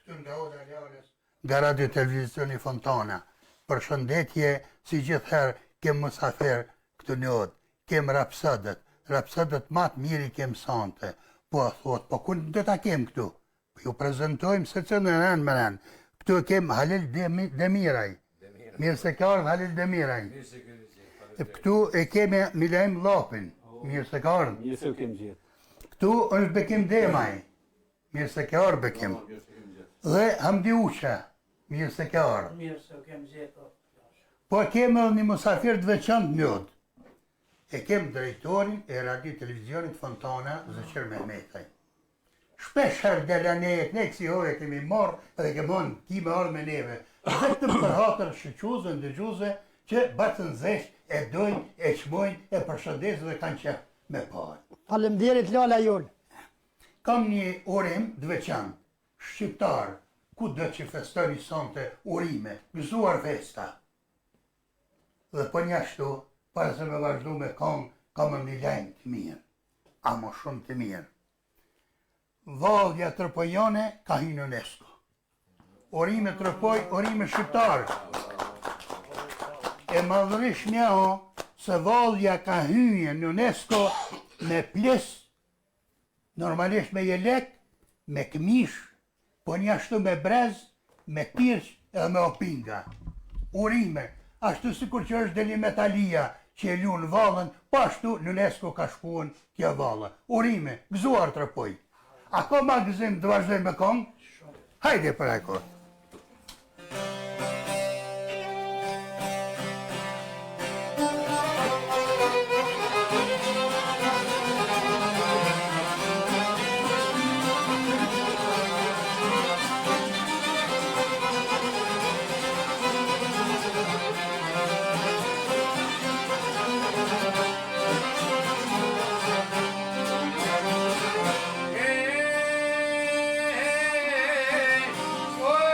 Këtu nga Oda Lales, nga Radio Televizioni Fontana. Përshëndetje, si gjithherë kem mësafer këtu në Odë, kem rapsëdët matë miri kem sante. Po, thot, po ku do ta kem këtu? Ju prezentojmë se që në rënë më rënë. Këtu kem Halil Demiraj. Mirë se ka ardhë Halil Demiraj. Këtu e keme Milajm Lapin. Mirë se ka ardhë. Mirë se u kem gjithë. Këtu është Bekim Demaj. Mirë se ka ardhë Bekim. Dhe Hamdi Usha. Mirë se ka ardhë. Mirë se u kem gjithë. Po keme një musafir të veçantë në Odë. E kem drejtorin e Radio Televizionit Fontana, Zëqër Mehmetaj. Shpesh herë delanejet, ne kësi hore kemi marrë edhe kemon ki me ardhë me neve. Vetëm për hatër shëquze, ndëgjuze, që batën zesh, e dojnë, e qmojnë, e përshëndesë dhe kanë që me parë. Faleminderit Lala jonë. Kam një urim të veçantë, shqiptar, ku do që festoni sonte urime, gëzuar festa. Dhe për një ashtu, para se me vazhdu me kam një lajmë të mirë, ama shumë të mirë. Vallja Tërpojane ka hi në UNESCO. Urime Tërpoj, urime shqiptarë. E madhërish mja o, se vallja ka hyje në UNESCO me ples, normalisht me jelek, me këmish, po një ashtu me brez, me tirq edhe me opinga. Urime, ashtu sikur që është Delimetalia, që e lunë vallën, po ashtu në UNESCO ka shkuën kjo vallë. Urime, gëzuar Tërpoj. A ka ma gëzim të vazhdoj me kongë? Hajde për e kohë. Oh!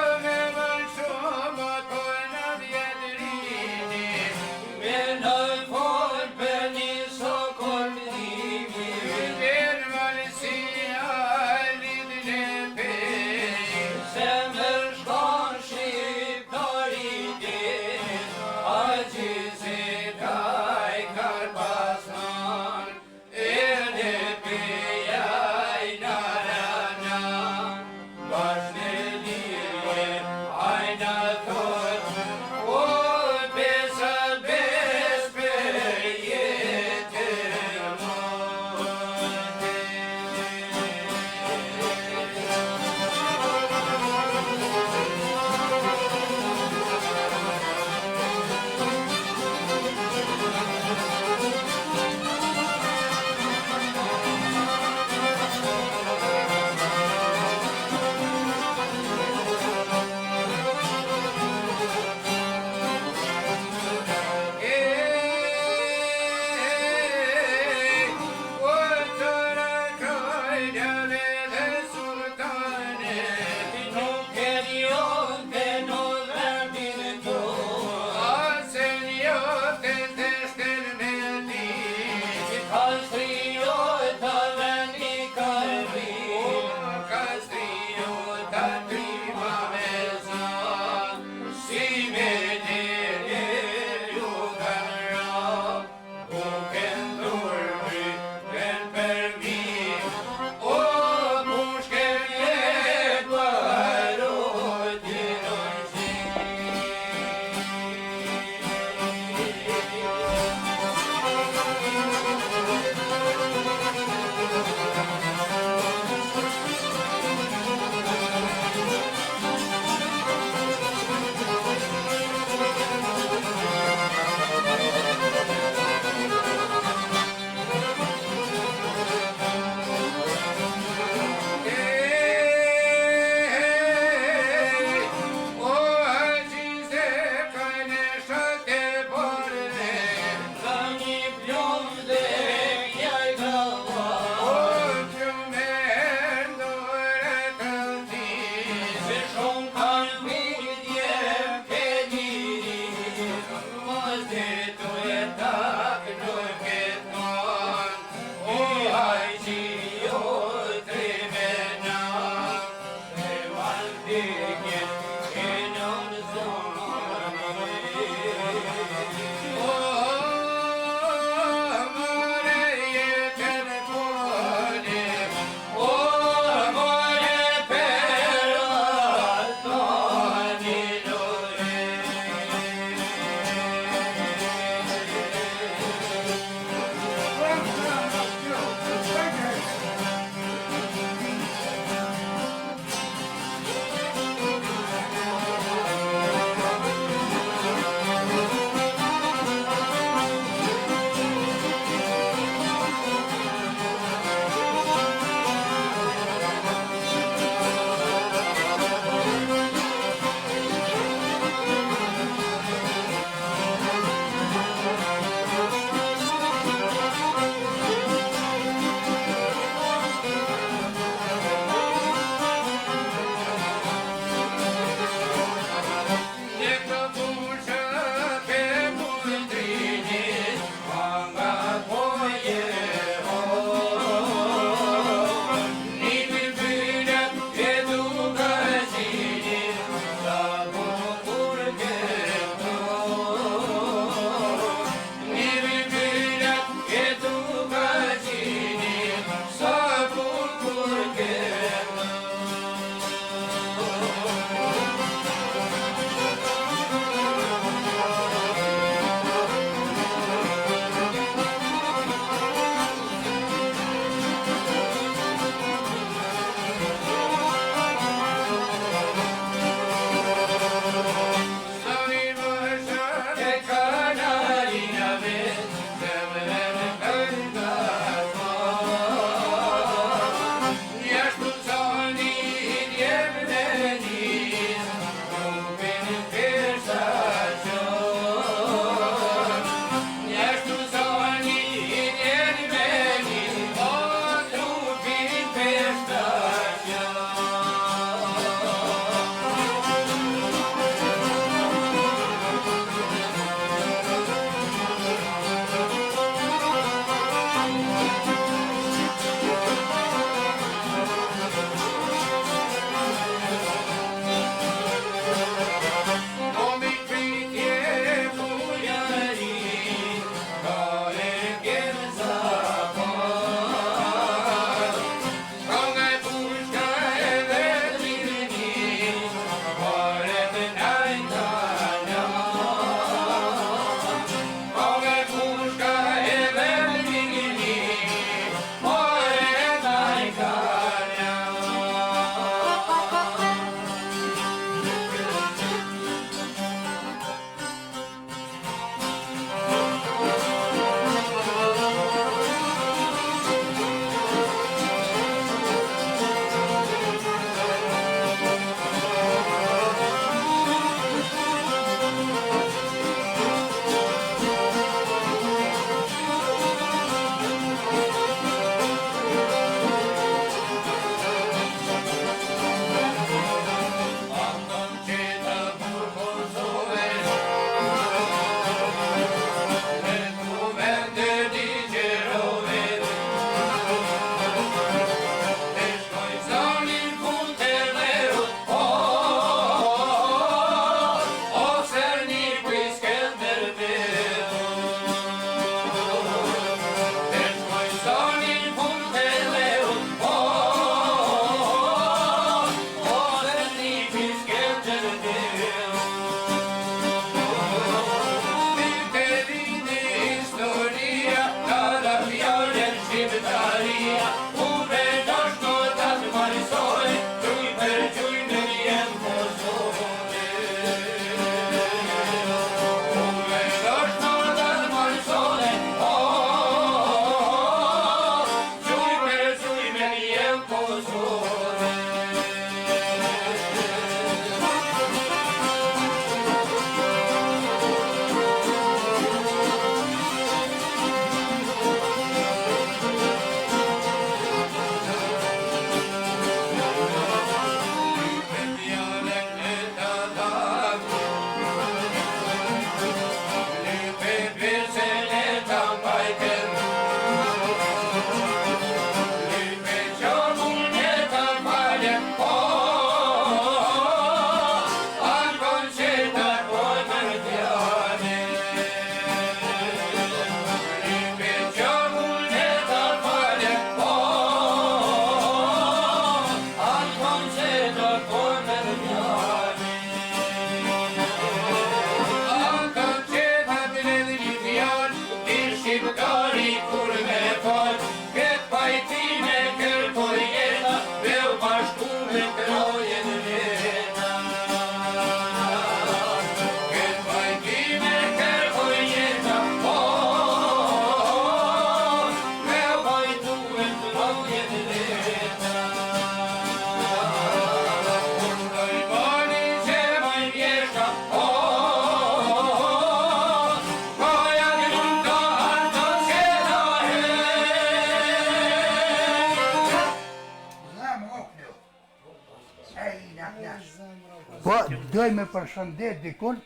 Po, doj me përshëndet dikun,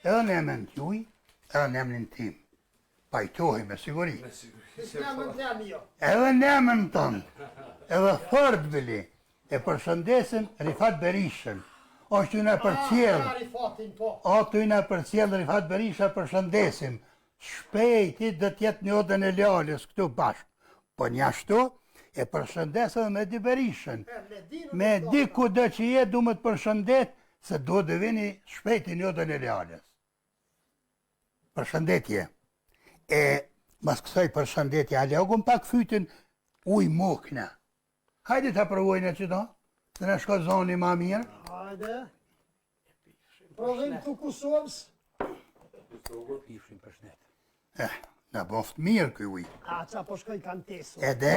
edhe në emën t'juj, edhe në emën tim. Pajtohi me siguri. Edhe në emën tonë, edhe fort bili, e përshëndesim Rifat Berishën. Është ju në përcjellë, ato ju në përcjellë Rifat Berisha përshëndesim. Shpejti dhe tjetë një odën e Lalës këtu bashkë. Po një ashtu, e përshëndesim me di Berishën. Me di ku dhe që je du me të përshëndet, se do dhe vini shpejti një odën e Lalës. Përshëndetje. E mas kësaj përshëndetje, ale ogun pak fytin uj mukna. Hajde të provojnë që do, të në shko zoni ma mirë. Hajde. Provim të Kosovës. Pifshim për shnet. Në boft mirë këj uj. A, qa po shkoj kanë tesu. Edhe,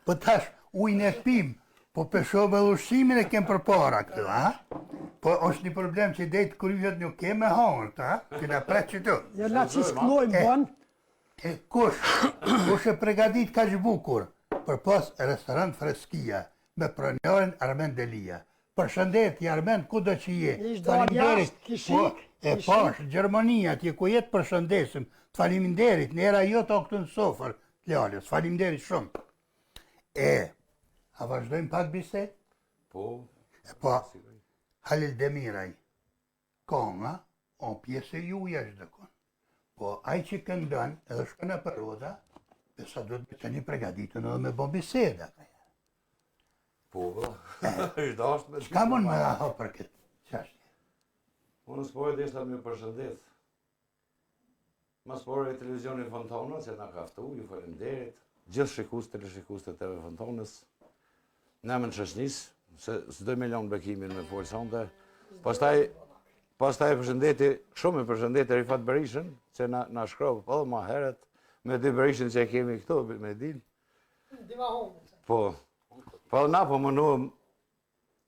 po tash ujnë e pim, po peshove ushqimin e kem për para këtu, ha? Po është një problem që dejtë kryhet nuk ke me hangër, ha? Këna pret që tu. Jo na që s'knojmë bon. Kush e pregadit ka bukur për pas restorant Freskia me pronjorin Armen Delia. Përshëndetje Armen, ku do që je? Faleminderit. Po, e pash, Gjermania, tje ku jetë përshëndesim. Të faleminderit, në era jo të këtu në sofër, Lalës, faleminderit shumë. A vazhdojmë pak biset? Po. Po, Halil Demiraj, konga, o pjesë e juja është dhe konë. Po, aj që këndon, edhe shkën e përroda, dhe sa do të një pregaditën edhe me bo biseda. Po, është dashtë me... Shka mund me aho për këtë qashtje? Unë s'pojë dhe ishta me përshëndet. Mas pore e televizionin Fontona, që nga kaftu, ju faleminderit. Gjithë shikus, teleshikus të TV Fontonës. Në emën Shëshnis, se s'doj me lonë bekimin me folë sonte. Pastaj përshëndeti, shumë e përshëndeti Rifat Berishën, që na shkrovë, edhe ma heret, me dy Berishën që e kemi këtu, me din. Po, na po më nuëm,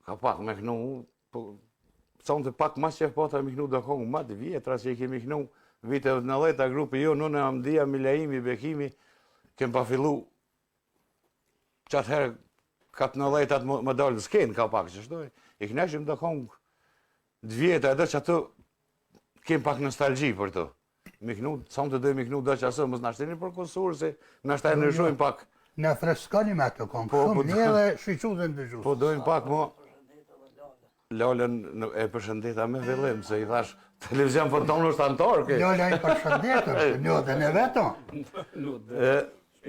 ka pak me kënu, po, sonte pak mas që e pota me kënu do kongë, ma të vjetra që i kemi kënu, vite 90 grupi jo, nune Amdia, Milaimi, Bekimi, kem pa fillu, qatë herë, ka të 90 më dalë në skenë, ka pak që shtoj, i kneshim do kongë, 2 vjetra, edhe që ato, kem pak nostalgji për të. Mi kënu, sonte dojmë i kënu do që asë, mos në ashteni për konsurë, se në ashtaj në shojmë pak. Në freskoni me ato kongë, shumë një dhe shqyqudën dhe gjusë. Po dojmë pak mo, Lalën e përshëndeta me fillim, se i thash, televizion Fontonë është antarë. Lala i përshëndetër, një dhe në veton.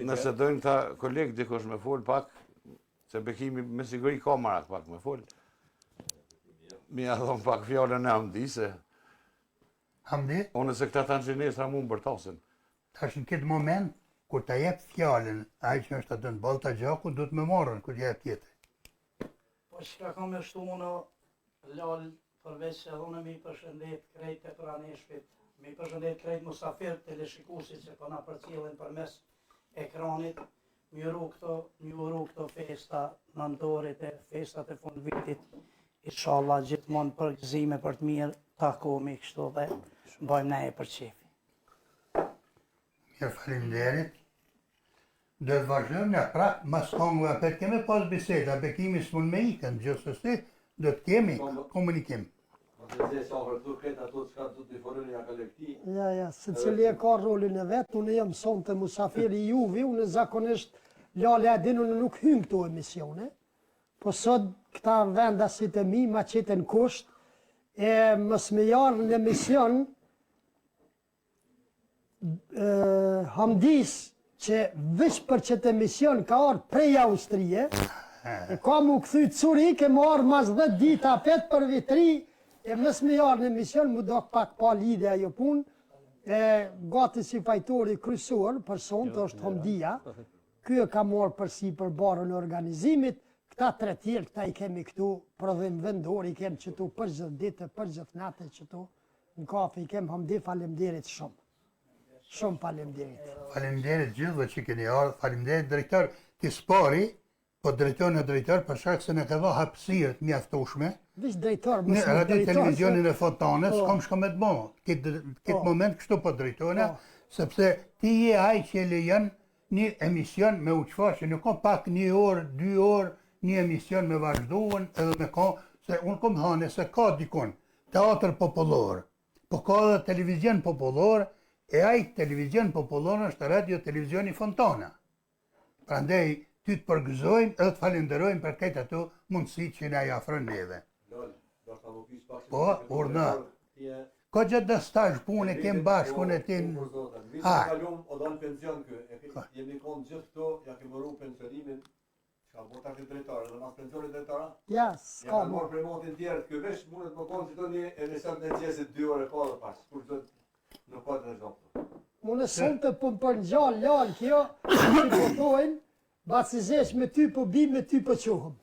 Nëse dojmë ta kolegë dikush me folë pak, se Bekimi me siguri ka marak pak me folë. Mi a thonë pak fjallën e Hamdi, se... Hamdi? Unë se këta tanë që nesra mu më bërtasin. Tash në këtë moment, kur ta jep fjallën, ai që është atë në balta gjaku, du të me morën, kur jep tjetër. Po që ka kam e shtu unë, Lal, përveç se unë mi përshëndet krejt e praneshpit, mi përshëndet krejt musafir të leshikusit që po na përcjellin përmes ekranit, mi uru këto festa nëntorit e festat e fund vitit, inshallah gjithmonë për gëzime për të mirë, takomi kështu dhe bëjmë ne e për qefi. Mirë, faleminderit. Do të vazhdojmë në prap, mas kongëve apet keme pas biseda, Bekimi s'mund me ikën, gjithsesi do të kemi komunikim. Ja, se cili e ka rolin e vetë, unë jam son të musafiri juvi, unë zakonisht Lale Adin, unë nuk hymë këto emisione, po sot këta vendasit e mi ma qitën kusht, e mës me jarë në emision Hamdis, që vish për qëtë emision ka orë prej Austrije, e ka mu këthy curi, ke mu orë mas 10 dita apet për vitri, e mës me jarë në emision, mu do pak pa lidhe ajo pun, e gati si fajtori kryesor, për sonët është Hamdia, kjo ka morë përsi për barën e organizimit, këta 3 tjerë, këta i kemi këtu prodhim vendor, i kemi qëtu për gjithë ditë, për gjithë natë qëtu, në kafe i kemi Hamdi, falemderit shumë. Shumë falemderit. Falemderit gjithve që keni ardhë, falemderit drejtor Kispari, po drejtor në drejtor, për shkak se në ka dha hapësirët mjaftueshme. Vish drejtor, Në radio televizionin e Fontanës, kom shko me të bo. Këtë moment kështu po drejtona, sepse ti je aj që lejon një emision me uqfa që nuk ka pak 1 orë, 2 orë, një emision me vazhduan edhe me ka, Se unë kom thane se ka dikun teatr popullor, po ka dhe televizion popullor, e ai televizion popullor është radio televizioni Fontana. Prandaj ty të përgëzojmë edhe të falenderojmë për këtë ato mundësi që na i ofron neve. Po, urna. Ka gjithë dhe stazh punë, kem bashkë, unë e tin... Kalum o dalë pension kë, jemi konë gjithë këto, ja ke mëru pensionimin, ka po takë drejtare, dhe mas pensionit drejtare, Ja, ja s'ka ka më. marrë prej montin tjerë, kë vesh mundet më konë që të një e nësën në qesit 2 ore ka dhe pas, kur të nuk ka të në zonë. Unë shumë të pëm për në gjallë lalë kjo, që po thojnë, basi zesh me ty po bi, me ty po quhëm.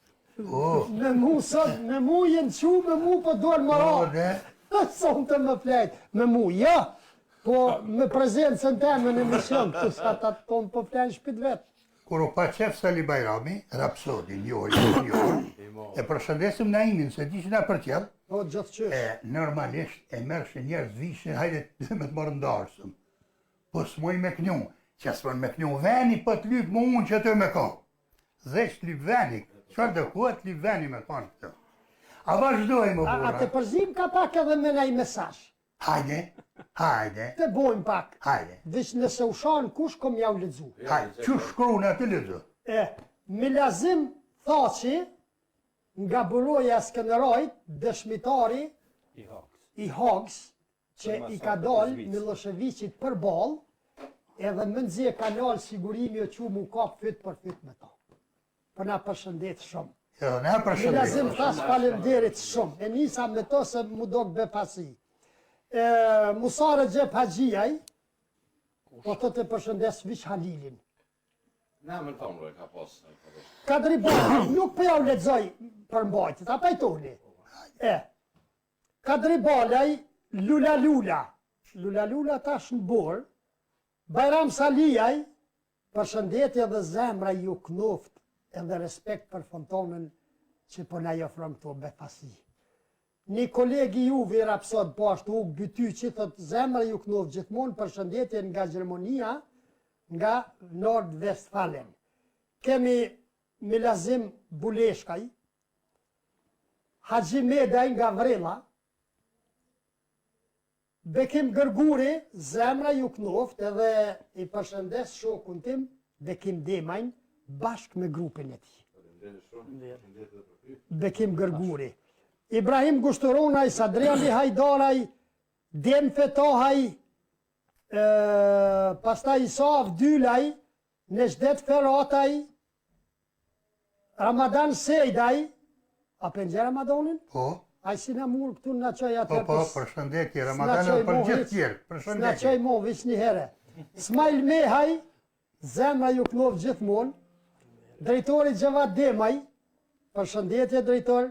Me mu sot, me mu jenë qu, me mu po dojnë më ra. ne? Sonë të më flejtë, me mu, ja, po me prezencën teme në emision, të sa ta tonë po flejnë shpit vetë. Kur u pa qef Sali Bajrami, rapsodi, një e përshëndesim Naimin, se di që na për tjellë, Po, gjithë qështë. normalisht e mërshë njerëz vishin, hajde të me të marë ndarsëm. Po s'moj me knju, që s'moj me knju veni, po të lypë më unë që të me ka. Zesh të lypë veni, qërë dhe ku të lypë veni me kanë këtë. A vazhdojmë, A të burra. përzim ka pak edhe me nej mesazh. Hajde, hajde, Të bojmë pak. hajde. Vish nëse u shanë kush kom ja u ledzu. Hajde, që shkru në atë lëzë? Milazim Thaçi, nga buloja Skënderajt, dëshmitari i Hags, që i ka dalë Miloševiqit për balë, edhe më nëzje kanal sigurimi o që mu ka fyt për fyt me ta. Për na përshëndet shumë. Jo, ne Milazim përshëndesim. thash falemderit shumë, e nisa me to se mu do këbe pasi. Musare Gjep Haxhiaj, po të të përshëndes Vish Halilin. Na më tonë ka pas. Kadri Bala, nuk për ja u lexoj për mbajtjet, a pajtoni. Kadri Balaj, Lula Lula. Lula Lula tash në borë. Bajram Salijaj, përshëndetje dhe zemra ju knoft edhe respekt për fontonën që po na i ofron këto befasi. Një kolegi juve i rapsod po ashtu u Byty që thot zemra ju knoft gjithmonë përshëndetje nga Gjermania, nga Nord-Vestfalen. Kemi Milazim Buleshkaj, Haxhi Medaj nga Vrella, Bekim Gërguri, zemra ju knoft edhe i përshëndes shokun tim, Bekim Demajn, bashk me grupin e tij. Bekim Gërguri. Ibrahim Gushturonaj, Sadriali Hajdaraj, Den Fetohaj, pastaj Isav Dylaj, Nezdet Ferataj, Ramadan Sejdaj, a pëngje Ramadanin? Po, Aj si në murë këtu në qoj po, atë po, përshëndetje, Ramadan për gjithë tjerë, S'na përshëndetje. qoj mo vish një herë. Smajl Mehaj, zemra ju knov gjithmonë. Drejtori Gjevat Demaj, përshëndetje drejtor.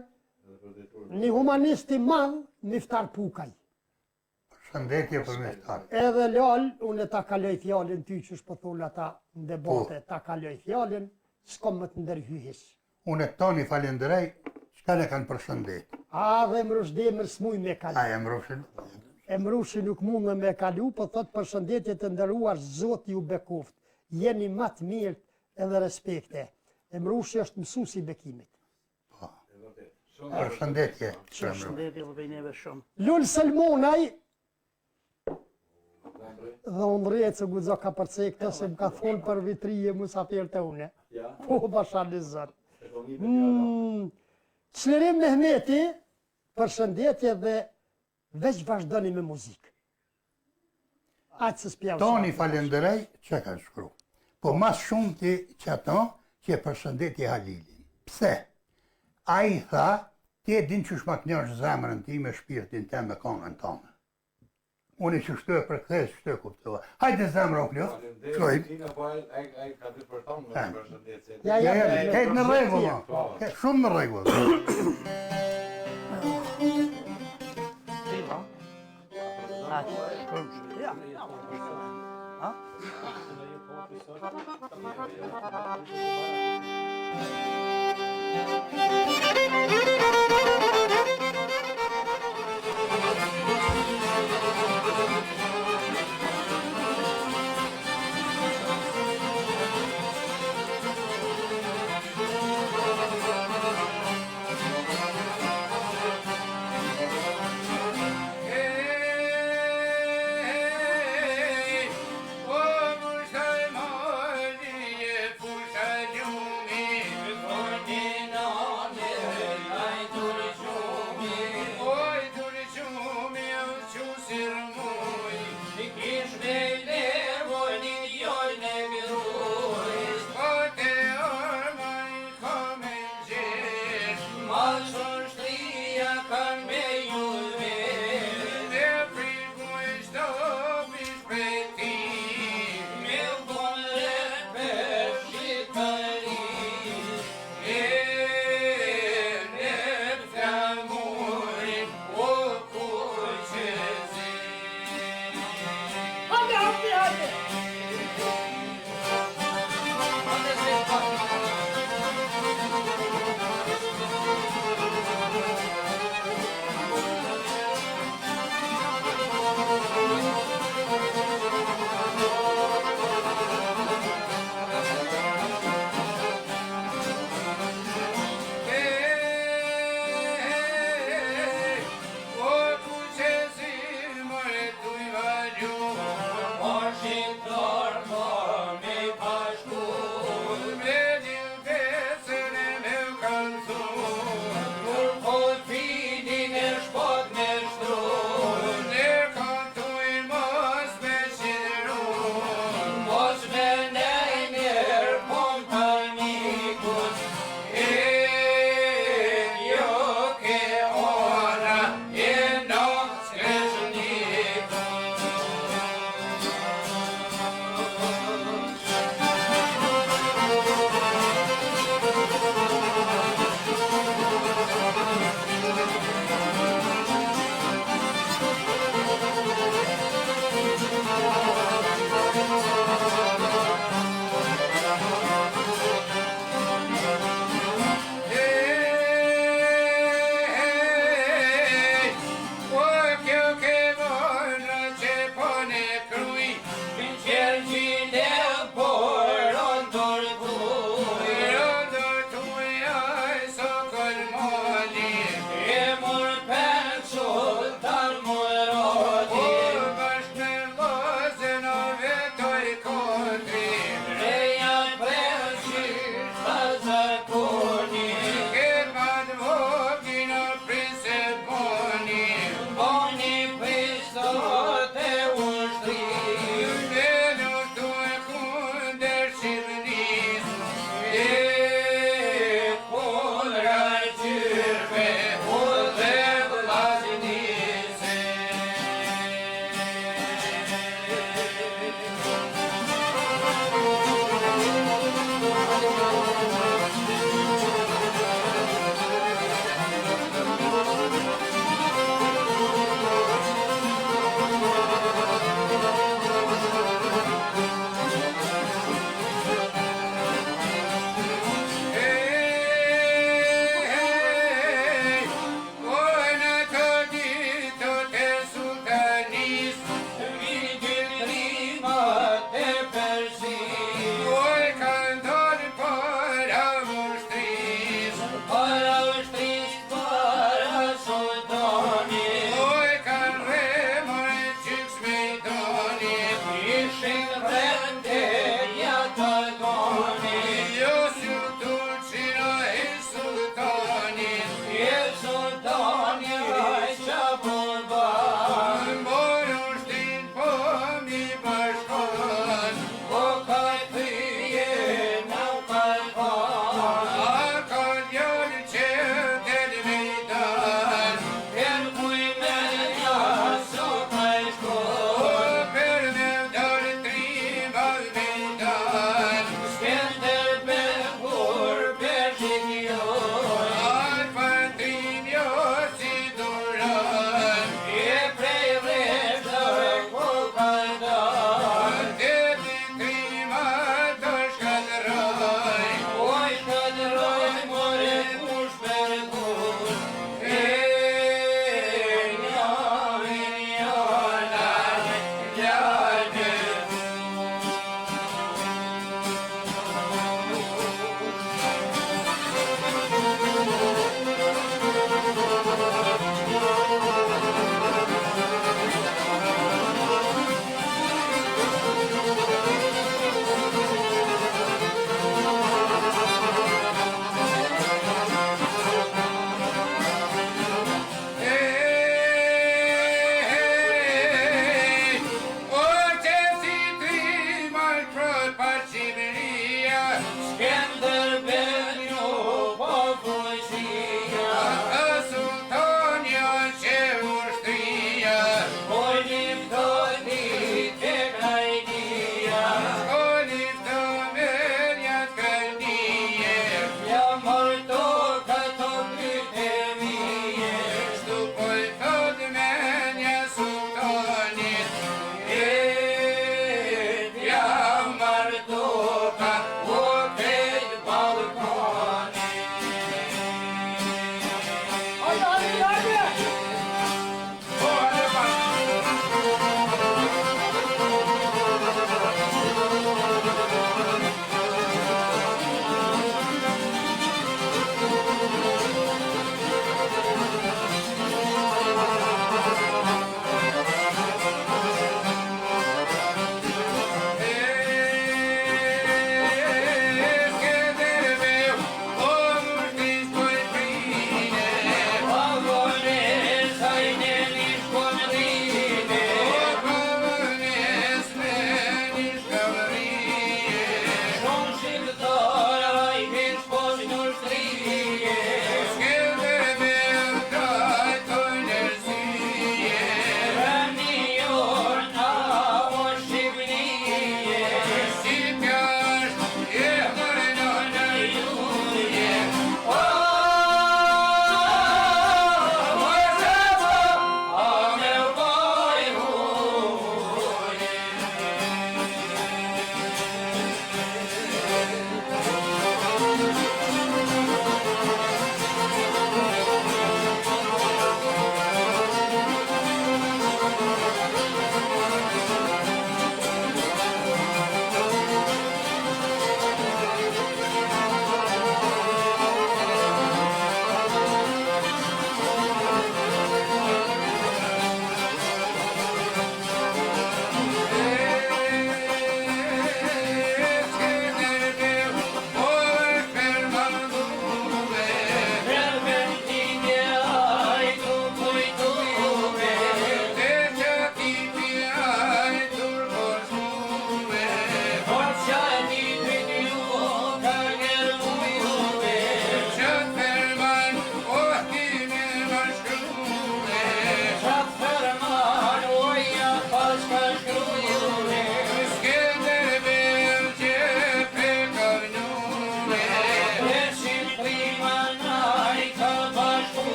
Një humanist i madh, Miftar Pukaj. Përshëndetje për Miftar. Edhe lal, unë e ta kaloj fjallin ty që shpëthull ata në debate, ta kaloj fjallin, s'kom më të ndërhyhis. Unë e toni falenderoj, çka ne kanë përshëndet. A dhe mrushdemër s'muj me kalu. A e mrushin? Emrushi nuk mund me kalu, po thot përshëndetje të ndëruar Zoti ju bekoft. Jeni më të mirë edhe respekte. Emrushi është mësuesi i bekimit. Përshëndetje. Përshëndetje dhe bëjneve shumë. Lul Selmonaj, dhe unë rrejtë se gudzo ka përcej këtë se më ka thonë për vitrije musafir të une. Po, bashani zërë. Çlirim Mehmeti, përshëndetje dhe veç vazhdoni me muzikë. Aqë se s'pjavë Toni falenderoj, që kanë shkru. Po mas shumë ti që ato që e përshëndetje Halilin. Pse? A i tha, ti e din që shmaknjosh zemrën ti me shpirtin te me kongën tonë. Unë që shtu e për këthe, shtu e kuptova. Hajde zemra u kljof, shkojmë. Tina po ai ka dy për tonë me përshëndetje. Ja, Ja, ja, me- kejtë në me- regullë, Po. shumë në regullë. Tila. Ja. Ha?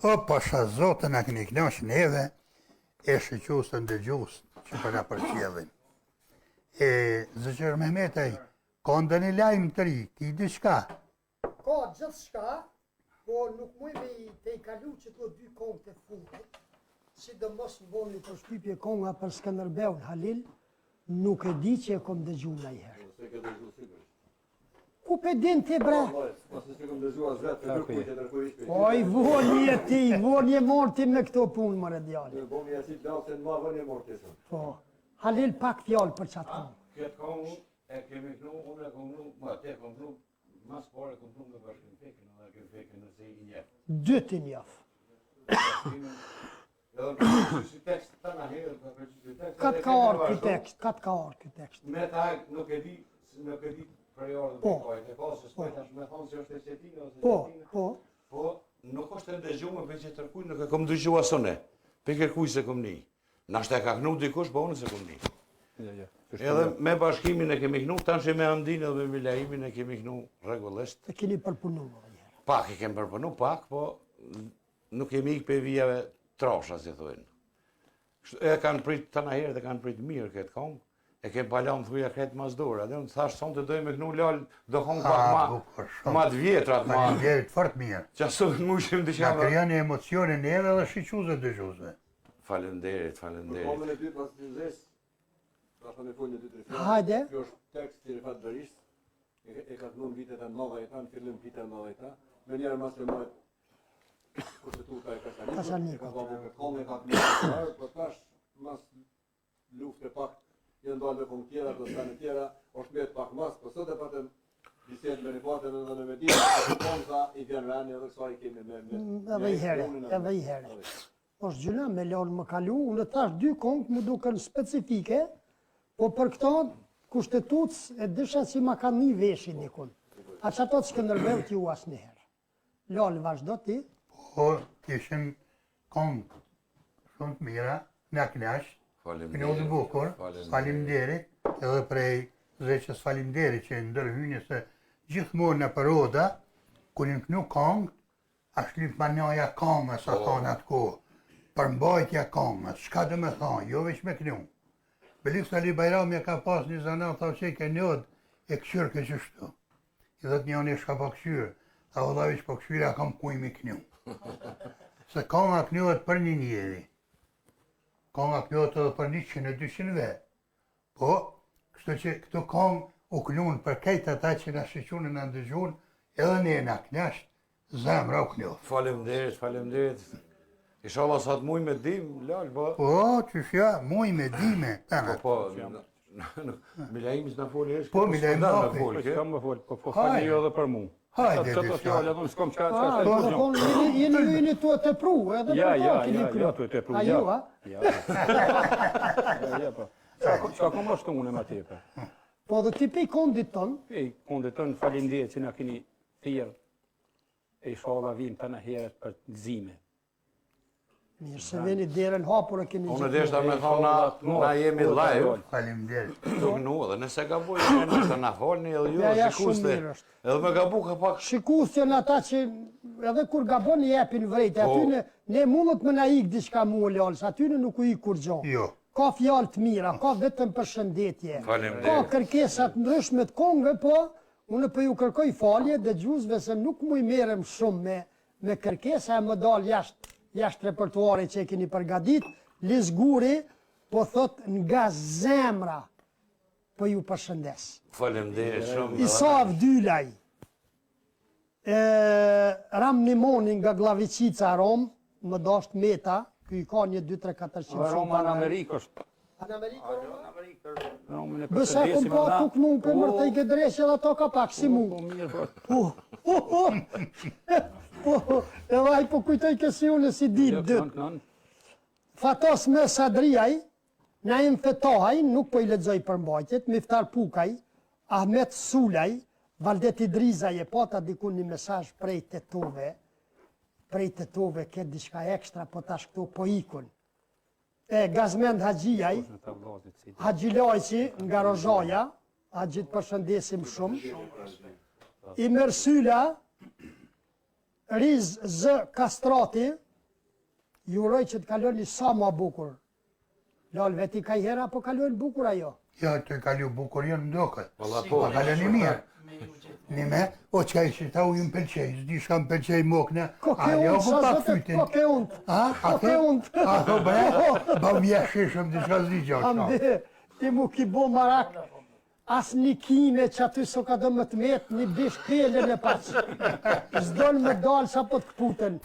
O, pasha zotë në këni knosh neve, e shëqus të ndëgjus që përna për qjelin. E zëqër Mehmetaj, ka ndë një lajmë të ri, ki diçka. Ka gjithë shka, po nuk muj me te i kalu që të dy kongë të fundit, si dhe mos në voni për shtypje konga për Skënderbeu Halil, nuk e di që e kom dëgju në i herë. Se ke dëgju sigur. Ku pe din ti bre? Ose se kom dëgju as vetë, nuk kujtë e tërkuj ishpe. Oj, vonje ti, vonje morti me këto punë, mërë djali. Në bomi asit lau se në ma vënje morti së. Po, Halil pak fjallë për qatë kongë. Këtë kongë e kemi knu, unë e kom knu, ma te kom knu, mas pare kom knu me bashkën Pekin, edhe kemi Pekin nëse i njefë. Dytë i njofë. Edhe për si tekst të në herë, për si tekst... Katë ka orë këtë tekst, katë ka orë këtë tekst. Me ta nuk e di për orë dhe Po. kajtë, e ka se s'pojtash me thonë se është e Cetina ose Po, Cetina. po. Po, nuk është e ndëgjume për që tërkuj, nuk e kom dëgju asone. Për kërkuj se kom një. Nashtë e ka knu dikush, po unë se kom një. Edhe me bashkimin e kemi knu, tanë që me Amdin edhe me Milaimin e kemi knu regullisht. E keni përpunu më dhe njerë. Pak e kemi përpunu, pak, po nuk kemi ikë për vijave trasha, si thujnë. E kanë prit të në herë dhe kanë prit mirë këtë kongë. E kem palam thuja kretë mas dorë, edhe unë thash sonë të dojmë e kënu lallë, do kongë pak ma të vjetrat, ma... Faleminderit, fort mirë. Që asë të mushim të Na qamë... krijan e emocione neve dhe shiquzë dëgjuzë. Falenderit. Përkomën e ty pas të zes, pra shme full në 2-3 fjallë. Hajde. Kjo është tekst i Rifat Berisht, e ka të nëmë vitet e 90-ta, në fillim vitet e 90-ta, me njerë mas të mëjt Konstituta e Kasanikut, e ka babu këtë kongë, e ka të një për tash, mas luft e pak, jenë dalë me kongë tjera, do stane tjera, është mbet pak mas, për sot e patëm bisedë me Rifatin edhe me Medinë, kongë sa i vjen rani edhe kësa i kemi me... Edhe i herë, edhe i herë. është gjuna me lorë më kalu, unë tash dy kongë më duken specifike, po për këto kushtetuc e dysha si ma ka një veshin nikun. A që ato të Skënderbeu t'ju as njëherë. Lorë, vazhdo ti? Po, kishin kongë shumë të mira, në knash, kënë të bukur, falimderit, edhe prej zëqës falimderit që ndërhynje se gjithmonë në përoda, kunin kënu kongë, ashtë lyp manjaja kongës ato në atë kohë. Përmbajtja kongës, shka dhe me thonë, jo veç me kënu. Belik Ali Bajrami ka pas një zanat, tha që i ke njod, e këshyrë ke qështu. I dhe të njën e shka po këshyrë, tha vëlla veç po këshyrë, a kam kujmi kënu. Se konga kënjohet për një njeri. Konga kënjohet edhe për 100-200 vetë. Po, kështu që këto kongë u kënjohen për kejtë ata që në shqyqunë në ndëgjun, edhe ne në knasht, zemra u kënjohet. Falemderit. Inshallah sa të muj me dim, lall, po... Po, qëshja, muj me dime, tana. Po, Milaimis në folë është... Po, Milaim Hapi. S'kam më folë, po fali jo edhe për mu. Hajde, Qëto diska. fjallë, edhe s'kom qka Po, jeni tu të pru, edhe Ja, për kini ja, kru. tu e te pru, A ja. ju, a? Ja, po. Qa kom ashtu unë e ma tepe. Po dhe ti pej kondit ton, Ej, kondë të në falinderit që na keni thirë, e shala vim të në heret për gzime. mirë se veni derën hapur e keni Unë deshta me thonë, na jemi live, Falimderit. të kënu edhe nëse gabuj, nëse na folni edhe ju, Ja, shumë shikuste, mirë është. edhe me gabu ka pak... Shikusjen ata që edhe kur gabon i jepin vrejt, Po. aty ne mundët më na ik diçka mua ljalës, aty nuk u ik kur gjo. Jo. Ka fjalë të mira, ka vetëm përshëndetje. Faleminderit. Ka kërkesat ndryshme të kongëve, po unë po ju kërkoj falje dëgjuesve se nuk mu i merrem shumë me kërkesa e më dal jashtë repertuarit që e keni përgadit. Liz Guri po thot nga zemra po ju përshëndes. Falemderit shumë. Isav Dylaj, Ram Nimoni nga Glavicica Rom, më dasht Meta, ky i ka një 2-3-400 shumë Roma në para. Amerikë është. Në Amerikë, Romën e bëse kom pa tuk nuk për mërë të i gëdreshe dhe to ka pak si mu. Po mirë, po. Edhe aj po kujtoj kësi unë si ditë dytë. Fatos me Sadriaj, Naim Fetohaj, nuk po i lexoj përmbajtjet, Miftar Pukaj, Ahmet Sulaj, Valdet Idrizaj e pata dikun një mesazh prej tetove, ke diçka ekstra, po tash këtu po ikun. Gazmend Haxhijaj, Haxhi Lajci nga Rozhaja, Haxhit përshëndesim shumë. Imer Syla, Riz Z Kastrati, Ju uroj që të kaloni sa ma bukur. Lal, veti ka hera, apo kalojnë bukur ajo? Ja, të kalu bukur jënë mdoket. Valla po. Pa kaloni mirë. Me ju gjithë. Nime, o që i që ta u ju më pëlqej, zdi shka më pëlqej mokne. Koke A, ja, unë, po sa pa zote, fytin. koke unë. A, Koke unë. A, tho bre, ba mja shishëm, di shka zdi gjo shka. Amde, ti mu ki bo marak, as një kime që aty so ka do më të metë, një bish pele në pas. Zdon me dalë sa po të këputen.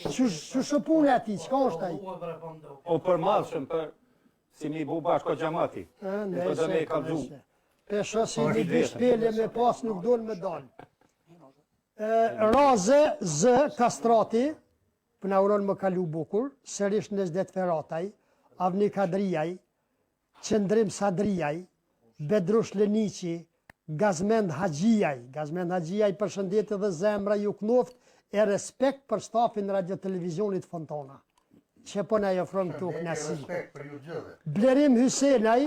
Që shëpune ati, qka është aj? Ua bre bëndo. O për madhshëm, për si mi bu bashko gjamati. Po do me e kalzu. Pesho si një bish pele me pas nuk do me dalë. Raze zë kastrati, për na uron më kalu bukur, sërish Nezdet Ferataj, Avni Kadrijaj, Qëndrim Sadrijaj, Bedrush Lenici, Gazmend Haxhijaj. Gazmend Haxhijaj përshëndetje dhe zemra ju knoft e respekt për stafin radio televizionit Fontana. Që po na ofron këtu knasi. Respekt për ju gjithë. Blerim Hysenaj,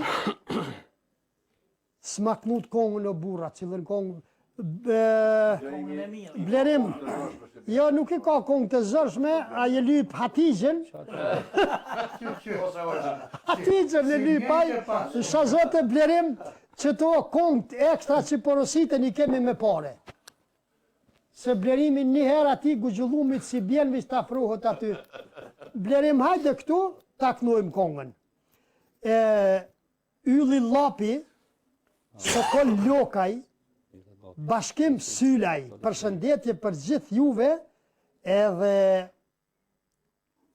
smaknut kongën o burra, cilën kongë... Kongën e mirë. Blerim, jo nuk i ka kongë të zërshme, a je lyp Hatijën. Hatijën e lypaj, shazote Blerim, që to kongët ekstra që porositën i kemi me pare. Se Blerimi një herë ati guxullumit si bjen vi stafruhët aty. Blerim hajde këtu, taknojmë kongën. Ylli Lapi, Sokol Lokaj, Bashkim Sylaj, përshëndetje për gjithë juve, edhe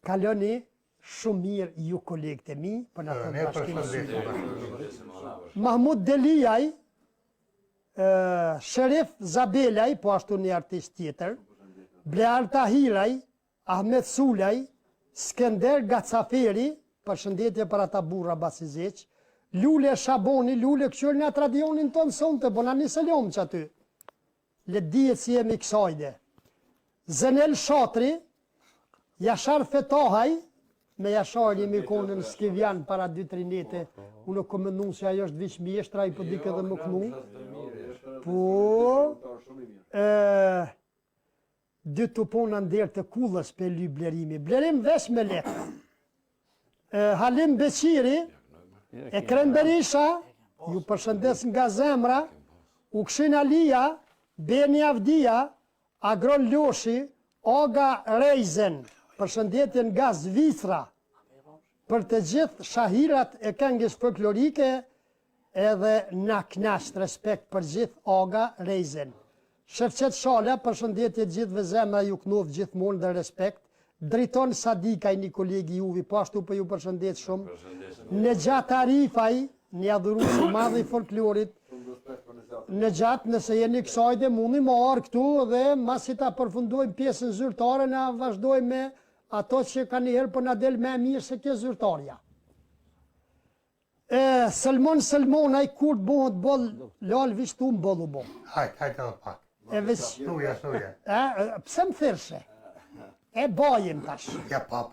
kaloni shumë mirë ju kolegët e mi, për në Ne thënë Bashkim Sylaj. përshëndesim. Mahmud Delijaj, Sherif Zabelaj, po ashtu një artist tjetër, Blear Tahiraj, Ahmet Sulaj, Skender Gacaferi, përshëndetje për ata burra basizeq, Lule Shaboni, Lule këqër nga tradionin tonë sonte, bona një selom që aty. Le dijet si jemi kësajde. Zenel Shatri, Jashar Fetohaj, me Jashar jemi konë në Skivjan para 2-3 nete, unë komendun se ajo është vish mjeshtra, i po dike dhe më kënu. Po, dy të pona ndërë të kullës për ly Blerimi. Blerim vesh me letë. Halim Beqiri, Ekrem Berisha, ju përshëndes nga zemra, Ukshin Alia, Beni Avdia, Agron Loshi, Oga Reizen, përshëndetje nga Zvicra, për të gjithë shahirat e këngës folklorike, edhe na knasht respekt për gjithë Oga Reizen. Shefqet Shala, përshëndetje gjithëve zemra ju knof gjithmonë dhe respekt. Driton Sadikaj, një kolegi juvi, po ashtu për ju përshëndet shumë. Në gjatë Arifaj, një adhurues i madh i folklorit. Në gjatë, nëse jeni kësajde, mundi më arë këtu dhe masi ta përfundojmë pjesën zyrtare, na vazhdojmë me ato që ka njëherë për na del me mirë se kjo zyrtarja. Selmon Selmonaj, kur të bohët boll, lal vishtu më bollu bo. Hajtë edhe pak. E veç, Thuja. pse më thirshe? E bajim tash. Ja, pa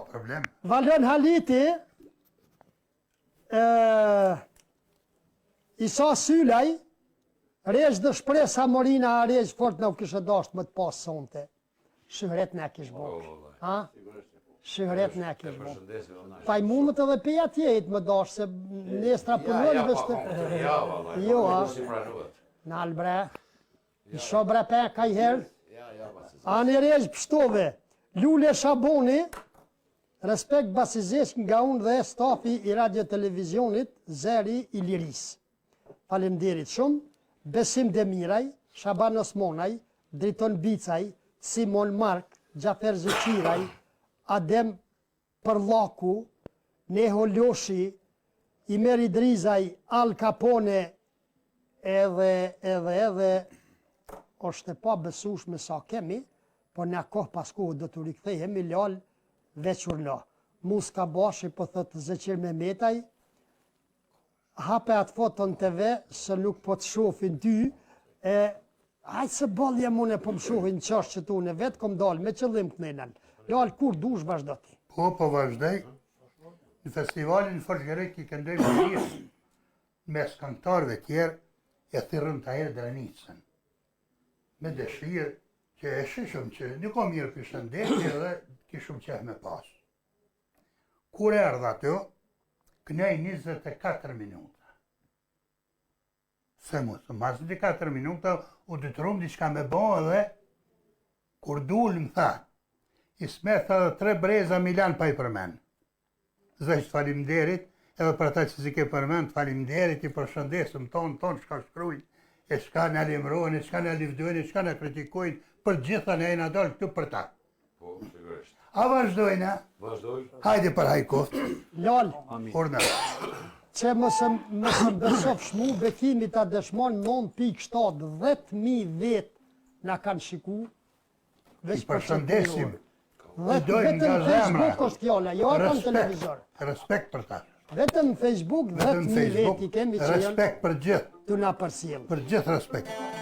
problem. Valon Haliti, Isa Sylaj, Rejsh dhe shpresa Morina a Rejsh fort në kështë dasht më të pasë sonte. Shëhret në kishë bo. Ha? Shëhret në kishë bo. Pa i mundët edhe pe atjejt më dasht, se nestra punojnë vështë. Jo, ha? Në albre. I shobre pe ka i herë. Ani Rejsh pështove. Lule Shaboni, respekt basizesh nga unë dhe stafi i radio televizionit, Zeri i Liris. Falemderit shumë, Besim Demiraj, Shaban Osmonaj, Driton Bicaj, Simon Mark, Gjafer Zëqiraj, Adem Përlaku, Neho Loshi, Imer Idrizaj, Al Capone, edhe, është e pa besushme sa kemi, po në kohë pas kohë do të rikthehemi lal veçur në. Muska Bashi po thëtë Zëqir Mehmetaj, hape atë foton TV, se nuk po të shofin ty, hajtë se bolje mune po më shohin qash që tu në vetë kom dalë, me qëllim kënenen. Lal kur dush vazhdo ti. Po vazhdoj. Në festivalin folklorik i këndoj më mirë, mes këngëtarëve tjerë, e thirrëm të herë Dranicën. Me dëshirë që e shishëm që një ko mirë për shëndetje dhe kishëm qef me pas. Kur erdha aty, kënej 24 minuta. Se mu, mas 24 minuta u dytërum diçka me bo edhe kur dul më tha, Ismet tha dhe 3 breza Milan pa i përmen. Zështë falimderit, edhe për ata që si ke përmen, falimderit, i përshëndesëm tonë shka shkrujnë, e shka në limrojnë, e shka në livdojnë, e shka në kritikojnë, për gjitha në e në dalë këtu për ta. Po, sigurisht. A vazhdojnë, a? Vazhdojnë. Hajde për hajkoft, Lal, urna. që mësë besof shmu, Bekimi ta dëshmon 9.7, 10.000 vetë na kanë shiku. I përshëndesim. Vetëm Facebook është fjalla, jo atëm televizor. Respekt për ta. Vetëm Facebook, 10.000 vetë i kemi që janë Respekt për gjithë, të na përsjellë. për gjithë respekt.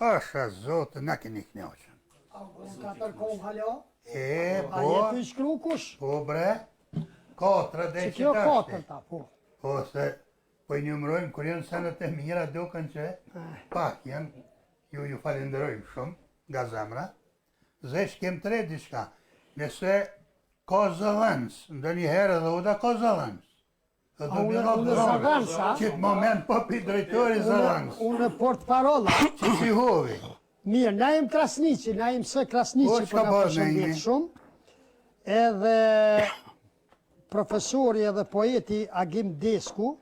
Asha zotë, na keni knaqën. A unë katër kohë halo? A Po, jetë i shkru kush? po bre, 4 Që dhe kjo qitashti. katërta, po. Po se, po i njëmrojmë, kur janë senet e mira, duken që pak janë, ju falenderojmë shumë, nga zemra. Zesh kem tre diçka, nëse ka zëvëns, ndë një herë dhe uda ka zëvëns. Dhe do unë zëvëns, a? Qitë moment po pi drejtori zëvëns. Unë port parola. Që si hovi. Mirë, na jem Krasniqi, na jem së Krasniqi, Po, po çka na bëhet, përshëndet Naimi? shumë. Edhe profesori edhe poeti Agim Desku,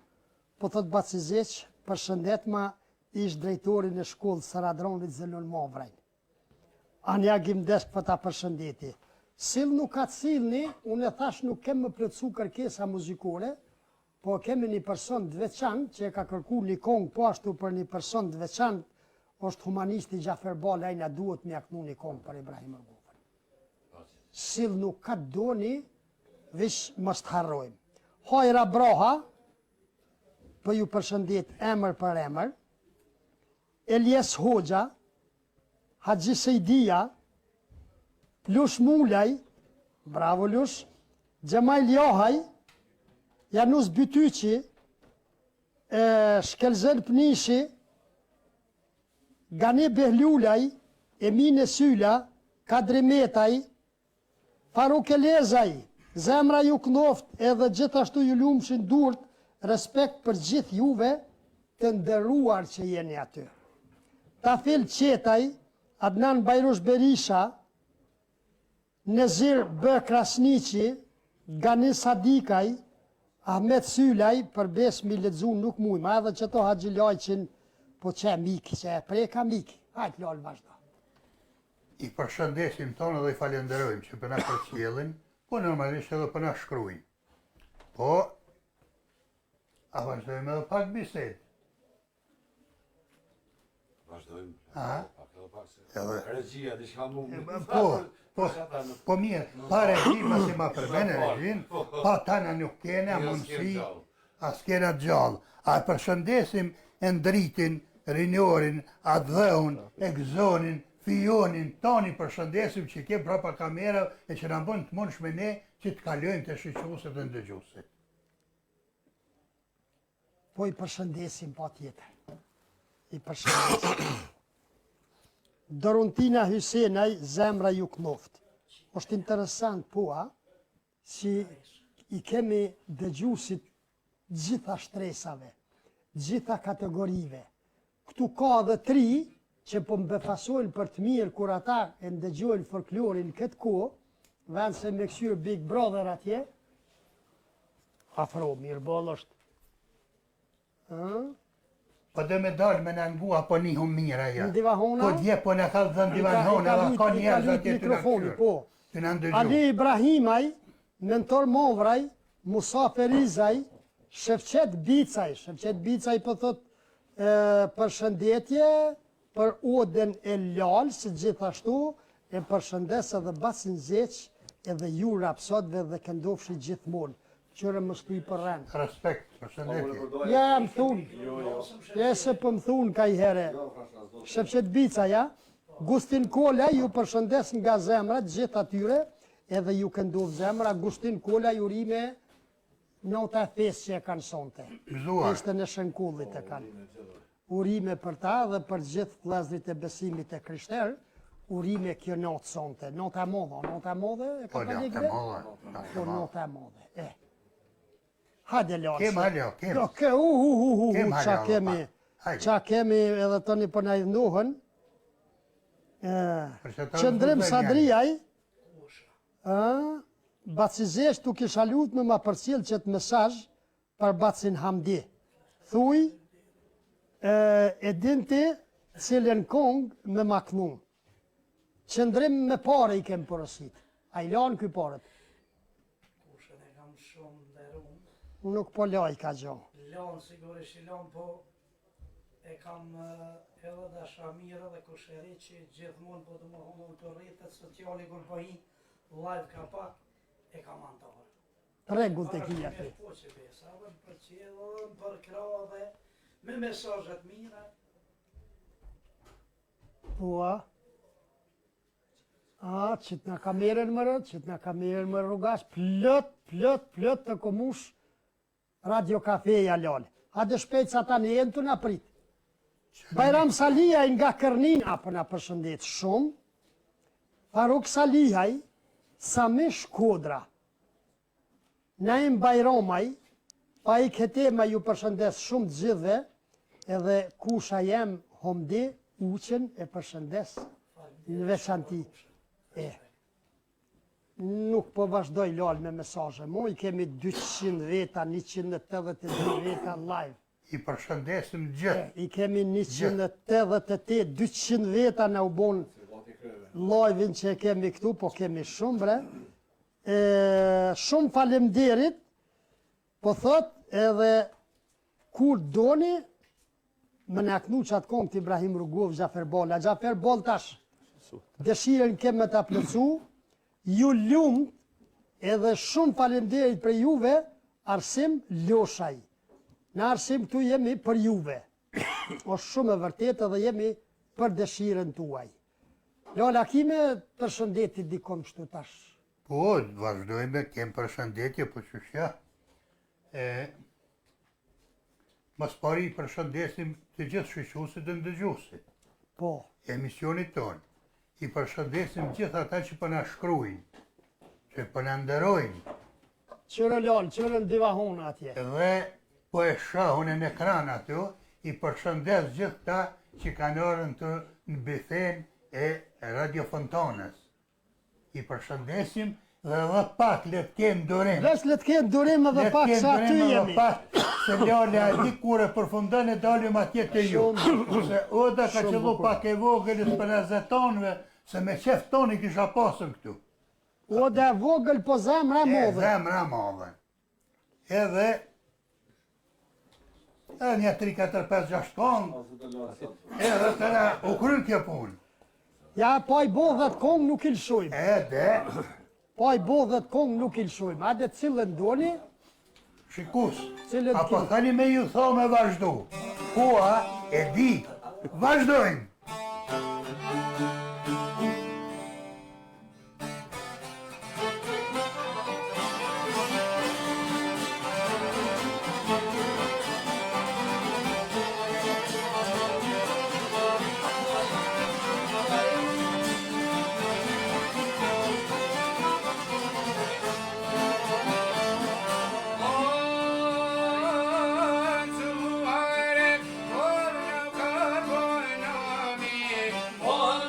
po thot Bacizeq, përshëndet ma ish drejtori në shkollë Saradronit Zelon Movrajn. Anja Agim Desk për ta përshëndeti. Sill nuk ka cilni, unë e thash nuk kem më plëtsu kërkesa muzikore, po kemi një person të veçantë që e ka kërku një kongë po ashtu për një person të veçantë, është humanisti Gjafer Bala, ajna duhet me jaknu një kongë për Ibrahim Rgovën. Sill nuk ka doni, vish mos të harrojmë. Hajra Braha, për ju përshëndet emër për emër, Elies Hoxha, Haxhi Sejdia, Lush Mulaj, bravo Lush, Gjemajl Johaj, Janus Bytyqi, Shkelzen Pnishi, Gani Behlulaj, Emine Syla, Kadri Metaj, Faruk Elezaj, zemra ju knoft edhe gjithashtu ju lumshin durt, respekt për gjithë juve të ndëruar që jeni aty. Tafil Qetaj, Adnan Bajrush Berisha, Nezir B. Krasniqi, Gani Sadikaj, Ahmet Sylaj, për bes mi lexu nuk mujma, edhe që to Haxhilajqin, po që miki, që e preka miki. Hajtë lol vazhdo. I përshëndesim tonë dhe i falenderojmë që për na përcjellin, po normalisht edhe për na shkruajnë. Po, a vazhdojmë edhe pak bisedë. Vazhdojmë. Aha. Pak edhe pak se. Edhe- Regjia, diçka mund. Po mirë, pa regji, ma si ma përbene regjin, pa tana nuk kene, a mundësi, as kena gjallë. A përshëndesim e ndritin, rinjorin, adhëun, egzonin, fijonin, tani përshëndesim që ke brapa kamera e që në bënd të mund shme ne që të kalojmë të shiquset dhe ndëgjusit. Po i përshëndesim pa tjetër. I përshëndesim. Doruntina Hysenaj, zemra ju knoft. Është interesant po, a? Si i kemi dëgjusit gjitha shtresave, gjitha kategorive. Këtu ka dhe 3 që po mbefasojnë për të mirë kur ata e ndëgjojnë folklorin këtë kohë, vend se me këshyrë Big Brother atje, afro, mirë boll është. Po dhe me dalë me në ngua, po njëhum mirë aja. Ndiva Hona? Po dje, po në kalë dhe ndiva Hona, dhe ka njerëz atje të në mikrofoni, këshyrë. po. Të në ndëgju. Ali Ibrahimaj, Mentor Movraj, Musa Ferizaj, Shefqet Bicaj. Shefqet Bicaj po thot përshëndetje për Oden e Lal, si gjithashtu e përshëndes edhe Basin Zeq edhe ju rapsotve dhe këndofshi gjithmonë. Qërë më shtu i për rënd. Respekt, përshëndetje. Ja, më thunë. Ja, se për më thunë ka i here. Shefqet Bica, ja. Gustin Kola ju përshëndes nga zemrat gjithë atyre, edhe ju këndof zemra. Gustin Kola ju rime 95 që e kanë sonte. Gëzuar. Ishte në Shënkullit e kanë. Urime për ta dhe për gjithë vllezërit e besimit e krishterë, urime kjo notë sonte. Nota modhe e Po, katolikëve? të modhe. Po, nota modhe, Hajde Lorse. Kem haljo, kem. Kem Qa haljo, kemi, pa. Hajde. qa kemi edhe tani për na i ndohën. Përse ta Qëndrim vëzhgoj Sadriaj, Bacizesht tu kisha lut me ma përcjell qëtë mesazh për Bacin Hamdi. Thuj, e dinti cilën kong me maknu. Qëndrim me pare i kem përësit. A i lanë këj parët. Kushën e kam shumë nderuar. Nuk po laj ka gjo. Lanë, sigurisht i lanë, po e kam edhe dashamirë dhe kusheri që gjithmonë po të më humë të rritet sociali kur po hi live ka pak, e kam antarë. Regull të kija të. Po që besa, dhe për qëllën, për krave, me mesazhet mira. Thua. Qëtë nga ka merën më rëtë, qëtë nga ka merën më rrugash, plët të komush Radio Kafeja lale. A dë shpejt sa ta në jenë të në prit. Bajram Salihaj nga Kërnina për në përshëndet shumë, Faruk Salihaj, Sami Shkodra, Naim Bajramaj, pa i Ketema ju përshëndes shumë të gjithve, edhe kusha jem Homdi, Uqen e përshëndes në veçanti. Nuk po vazhdoj lal me mesazhe, mu i kemi 200 veta, 182 veta live. I përshëndesim gjithë. I kemi 188, 200 veta në u bon live-in që kemi këtu, po kemi shumë bre. Shumë falemderit, po thot edhe kur doni, më në aknu që atë kongë të Ibrahim Rugov, Gjafer Bolla. Gjafer Boll tash, dëshiren kemë të plëcu, ju lumë edhe shumë falemderit për juve, Arsim Loshaj. Në Arsim këtu jemi për juve. O shumë e vërtet edhe jemi për dëshiren tuaj. Lola, kime përshëndetit dikon kështu tash? Po, vazhdojme, kem përshëndetje, po që shja. Mas pari përshëndesim të gjithë shqyqusit dhe ndëgjusit. Po. Emisionit tonë. I përshëndesim gjithë ata që përna shkrujnë, që përna ndërojnë. Qërë lal, qërë në divahona atje. Dhe po e shahun e në ekran ato, i përshëndes gjithë ta që kanë orën të në bifen e Radio Fontanës. I përshëndesim dhe pak le të kemë durim. Vesh le të kemë durim edhe pak sa aty jemi. Se Lale ati kur e përfundon e dalim atje të ju. Se Oda ka qëllu pak e vogël së për e zetonve, se me qef toni kisha pasën këtu. Oda e vogël po zemra modhe. Zemra modhe. Edhe një 3, 4, 5, 6 kongë, edhe të na u krynë kjo punë. Ja, po i bo 10 kongë nuk i lëshojmë. Edhe, Po i bo 10 kongë nuk i lëshojmë. Ade cilën doni? shikus, Cilën apo kongë? thani me ju tho me vazhdu. Koa e di, vazhdojmë. Oh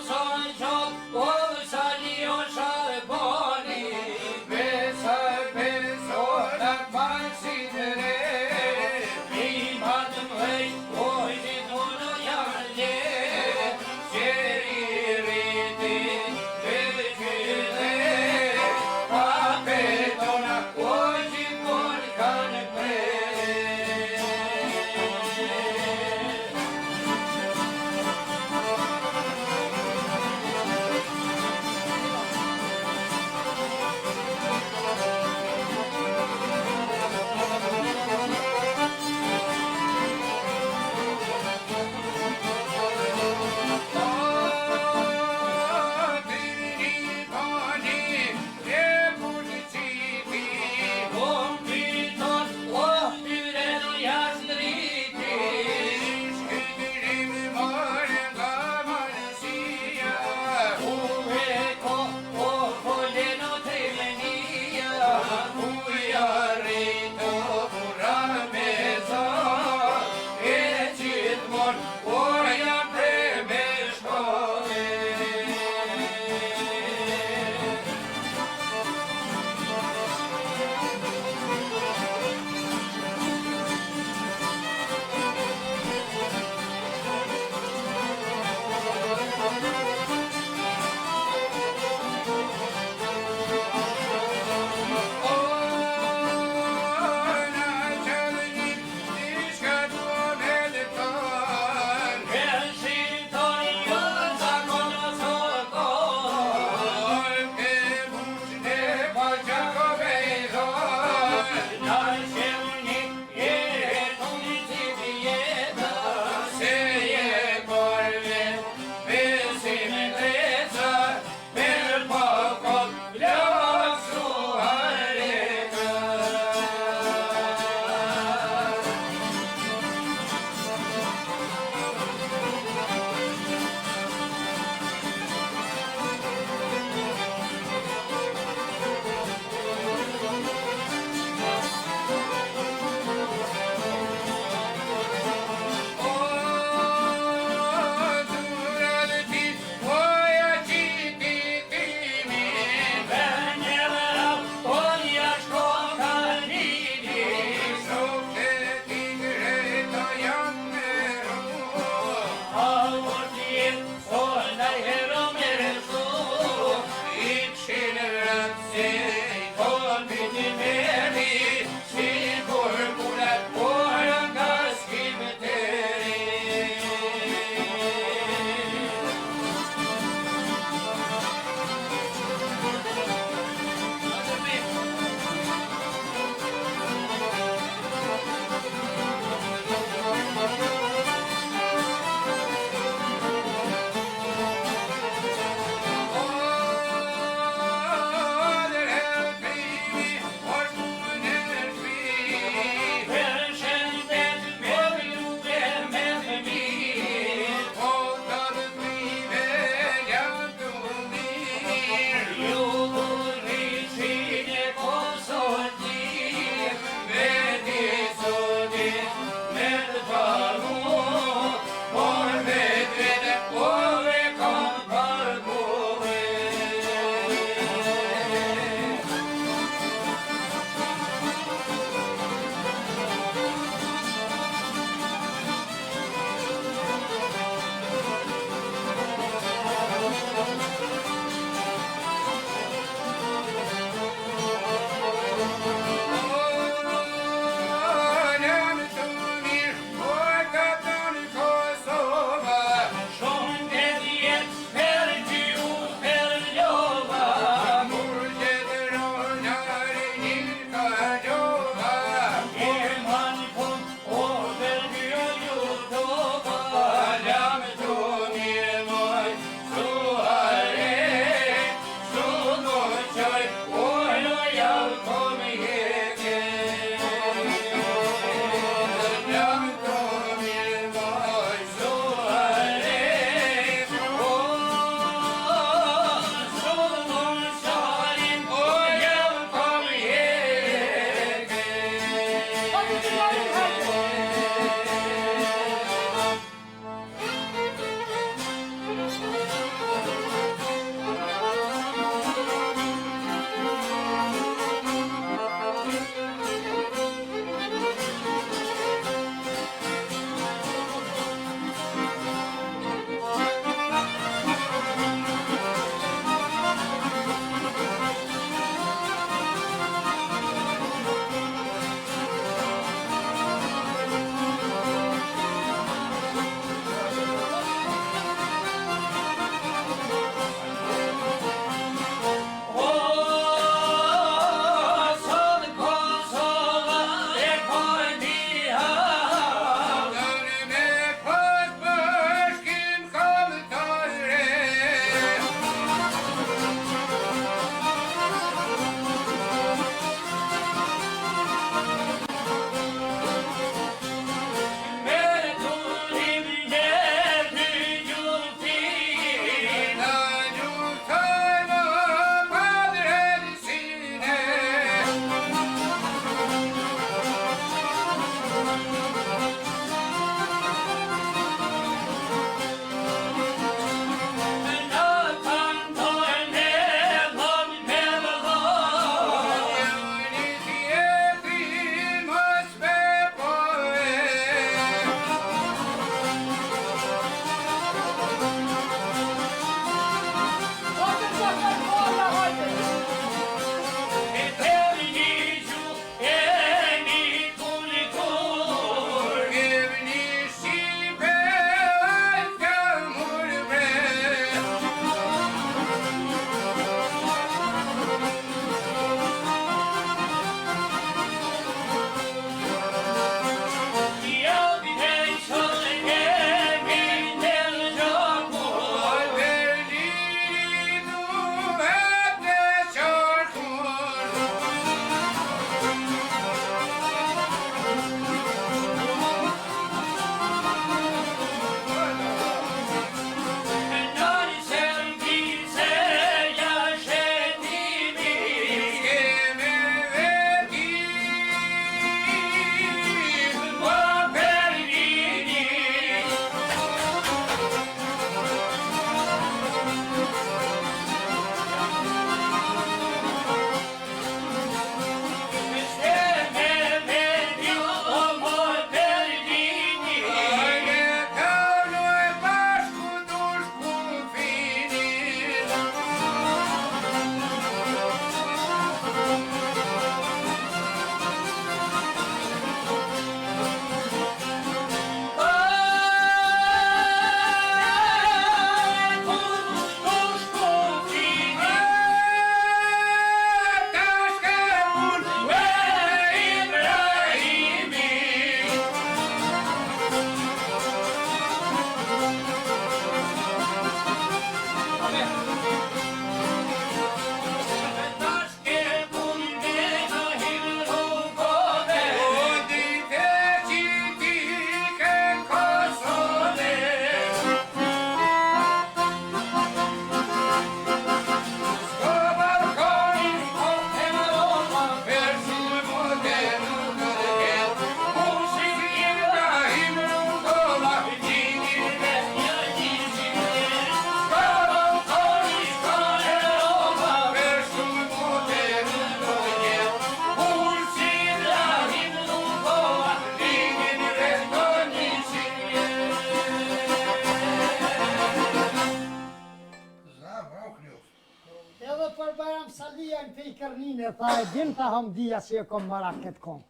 Gjernine, tha e din ta hamdia që e kom marak këtë kongë.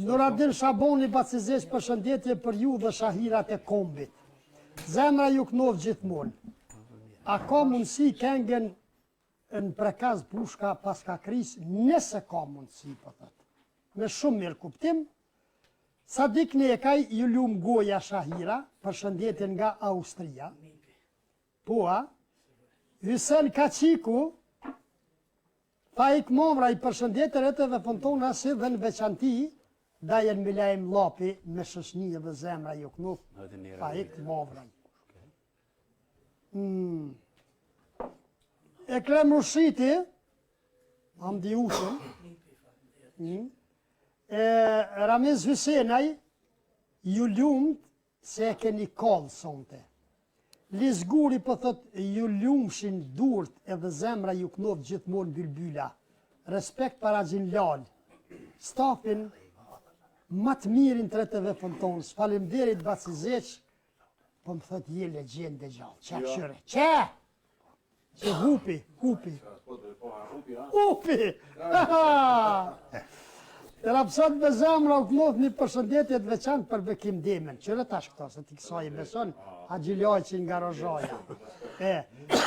Nuradin Shaboni Bacizesh, përshëndetje për ju dhe shahirat e kombit. Zemra ju knov gjithmonë. A ka mundësi kengen në prekaz pushka pas ka kris, nëse ka mundësi, po thëtë. Me shumë mirë kuptim, Sadik Nekaj ju lumë goja shahira, përshëndetje nga Austria. Poa, Hysen Kaqiku, tha ik momra i përshëndetje rëtëve fontona si dhe në veçanti, da jenë Milajm Lapi me shëshnije dhe zemra ju knuf, tha ik momra. Ekrem Rushiti, Hamdi Ushen, Ramiz Hysenaj, ju lumët se e keni kallë sonte. Lizguri për thot, ju lumëshin durt edhe zemra ju knov gjithmonë bylbyla. Respekt para Gjinlal. Stafin, matë mirin të retëve fontonës. Falemderit Bacizeq, po më thot, je legjende gjallë. Qa këshyre? Qa? Që hupi. Hupi! E rapsat me zemra u knov një përshëndetjet veçant për Bekim Demen. Qëre tash këto, se ti kësaj e beson, a Gjiljajqin nga Rozhaja.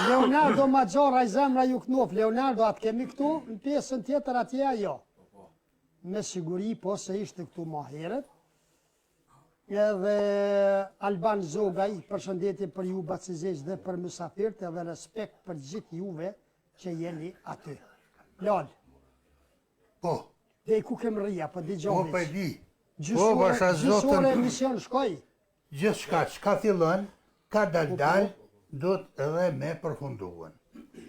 Leonardo Maggjara i zemra ju knov. Leonardo, atë kemi këtu, në pjesën tjetër atje ajo. Me siguri, po se ishte këtu ma heret. Edhe Alban Zogaj, përshëndetje për ju Bacizeq dhe për mësafirt, edhe respekt për gjithë juve që jeni aty. Lal. Po. Dhe i ku kem rria, për di Po gjovic. për di. Gjysore emision shkoj. Gjithë shka që ka fillon, ka dal, do të edhe me përfunduan.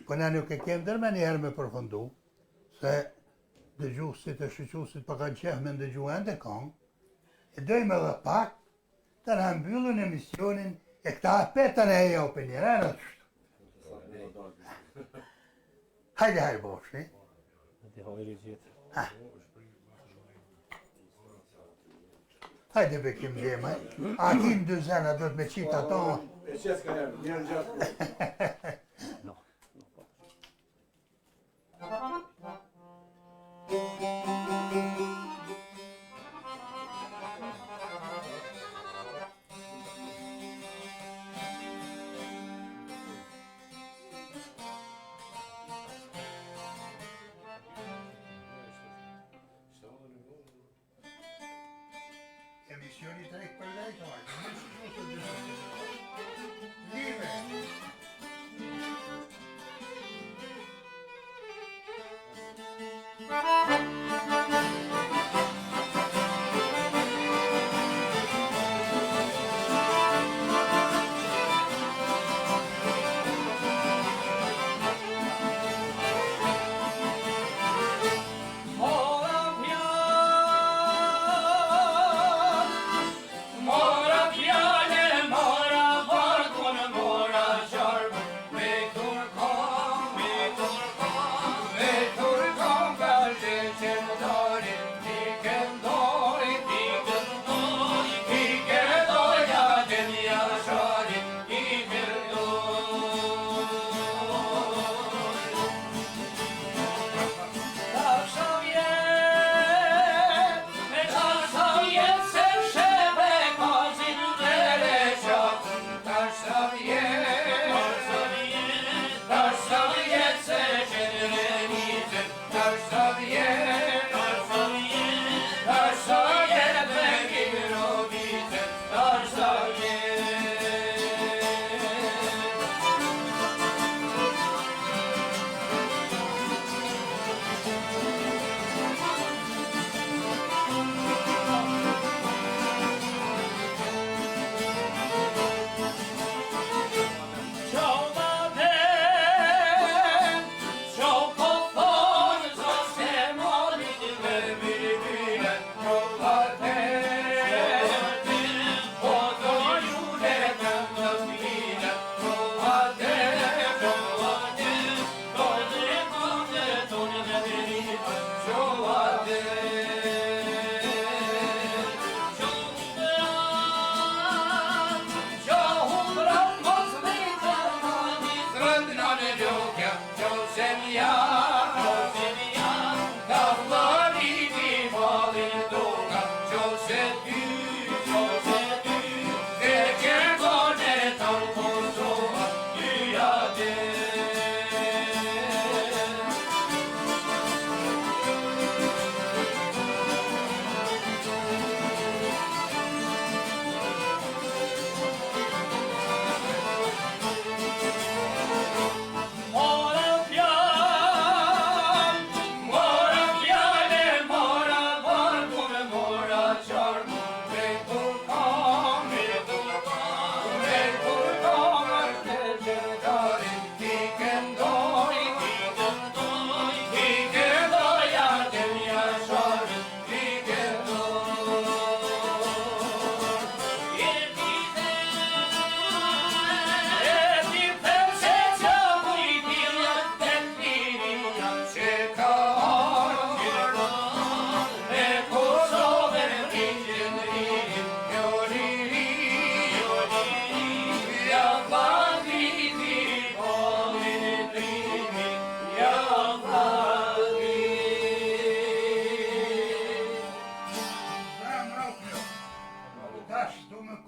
Po na nuk e kem dërme njëherë me përfundu, se dëgjusit e shqyqusit për kanë qef me ndëgju ende kong, e dojmë edhe pak të në mbyllun emisionin e këta apetën e eja o për njëra në të shtu. Hajde boshi. Hajde Bekim Demaj, a ti në dëzena do të me qitë ato. E qes ka njerë, njerë gjatë. Emisioni drejt për lejtar, në shqyqu të dëzena. Live! Turkom,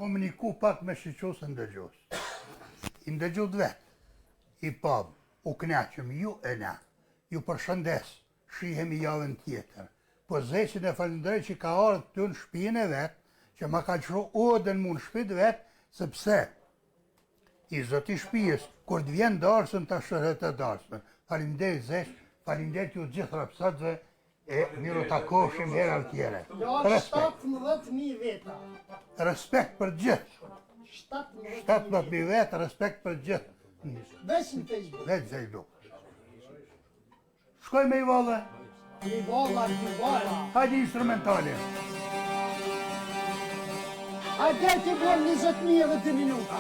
Komuniku pak me shiqosën ndëgjos. I ndëgjot vetë, i pabë, u knaqëm ju e na, ju përshëndes, shihemi javën tjetër. Po zeqin e falendrej që ka ardhë të në shpinë e vetë, që ma ka qëro odën mu në shpit vetë, sepse i zoti shpijës, kur të vjen darsën, të shërët e darsën. Falinderit zeq, falinderit ju gjithë rapsatëve, e miru takoshim herë tjere. Respekt. 17.000 veta. Respekt për gjithë. 17.000 vetë, respekt për gjithë. Veç në Facebook. Veç Facebook. Shkoj me i vallë. I valla. Hajde instrumentale. Hajde ti bërë 20.000 minuta.